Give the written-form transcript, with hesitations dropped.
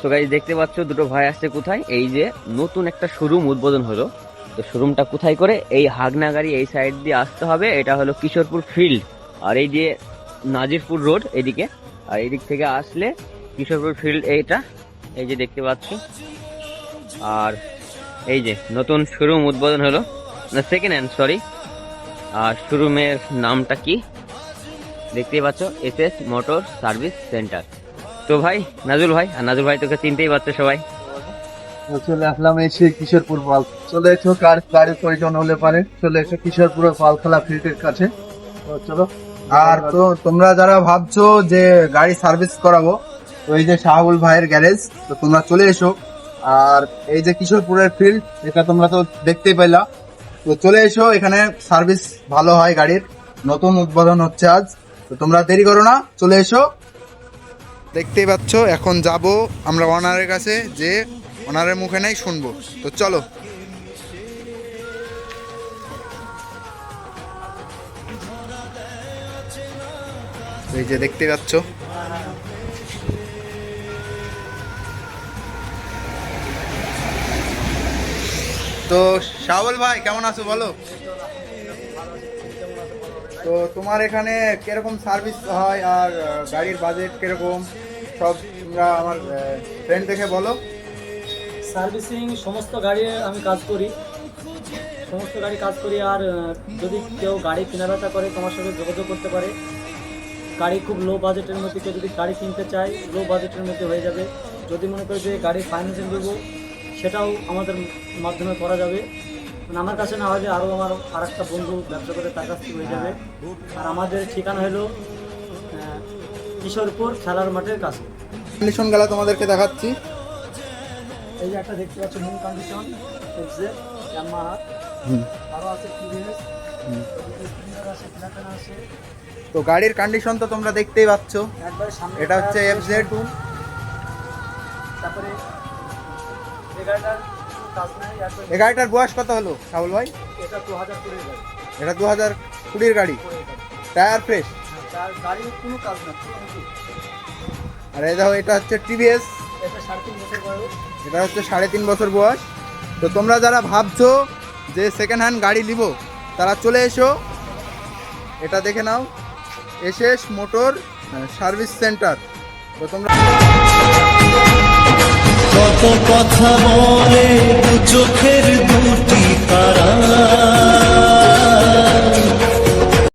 তো গাইস দেখতে পাচ্ছ দুটো ভাই আসছে কোথায়, এই যে নতুন একটা শোরুম উদ্বোধন হলো। তো শোরুমটা কোথায় করে, এই হাগনাগাড়ি এই সাইড দিয়ে আসতে হবে, এটা হলো কিশোরপুর ফিল্ড। আর এই যে নাজিরপুর রোড এদিকে, আর এদিক থেকে আসলে কিশোরপুর ফিল্ড এইটা, এই যে দেখতে পাচ্ছ। আর এই যে নতুন শোরুম উদ্বোধন হলো, না সেকেন্ড হ্যান্ড সরি। আর শোরুমের নামটা কি দেখতেই পাচ্ছ, এসএস মোটর সার্ভিস সেন্টার। তো ভাই নাজুল ভাই, আর নাজুল ভাই তোকে চিনতেই পারছো সবাই। চলে আসলাম এসে কিশোরপুর পাল, চলে এসো কার গাড়ির প্রয়োজন হলে পারে চলে এসো কিশোরপুর পালখোলা ফিল্ডের কাছে। তো চলো। আর তো তোমরা যারা ভাবছো যে গাড়ি সার্ভিস করাবো, তো এই যে শাহুল ভাইয়ের গ্যারেজ, তো তোমরা চলে এসো। আর এই যে কিশোরপুরের ফিল্ড, এটা তোমরা তো দেখতেই পেলা। তো চলে এসো, এখানে সার্ভিস ভালো হয় গাড়ির, নতুন উদ্বোধন হচ্ছে আজ। তো তোমরা দেরি করো না, চলে এসো। দেখতেই পাচ্ছ এখন যাব আমরা ওনারের কাছে, যে ওনারের মুখে নেই শুনবো। তো চলো। এই যে দেখতে পাচ্ছ, তো শাওল ভাই কেমন আছো বলো। তো তোমার এখানে কিরকম সার্ভিস হয় আর গাড়ির বাজেট কিরকম, সব তোমরা আমার ফ্রেন্ড দেখে বলো। সার্ভিসিং সমস্ত গাড়ি আমি কাজ করি, আর যদি কেউ গাড়ি কেনাবেচা করে তোমার সাথে যোগাযোগ করতে পারে। গাড়ি খুব লো বাজেটের মধ্যে, কেউ যদি গাড়ি কিনতে চায় লো বাজেটের মধ্যে হয়ে যাবে। যদি মনে করে যে গাড়ি ফাইন্যান্সিং দেবো, সেটাও আমাদের মাধ্যমে করা যাবে। মানে আমার কাছে না হয় যে আরও আমার আর একটা বন্ধু ব্যবসা করে তার কাছ থেকে হয়ে যাবে। আর আমাদের ঠিকানা হলো কিশোরপুর খেলার মাঠের কাছে। কন্ডিশন গেলা তোমাদেরকে দেখাচ্ছি। এই যে একটা দেখতে পাচ্ছ নিউ কন্ডিশন এক্সজেড ইয়ামাহা, আরো আছে টিভিএস, আছে। তো গাড়ির কন্ডিশন তো তোমরা দেখতেই পাচ্ছ, একবারে সামনে এটা হচ্ছে এফজেড। তারপরে এই গাড়িটার কোনো কাজ নাই। এই গাড়িটার বয়স কত হলো শাহুল ভাই? এটা 2020 গাড়ি, এটা 2020 গাড়ি, টায়ার ফ্রেশ। তার গাড়ির কোনো কাজ না। আর এই দেখো, এটা হচ্ছে টিভিএস, এটা 3.5 বছর বয়স। এটা হচ্ছে 3.5 বছর বয়স। তো তোমরা যারা ভাবছো যে সেকেন্ড হ্যান্ড গাড়ি নিব, তারা চলে এসো, এটা দেখে নাও, এসএস মোটর সার্ভিস সেন্টার। তো তোমরা কত কথা বলে দু চোখের দুটি তারা।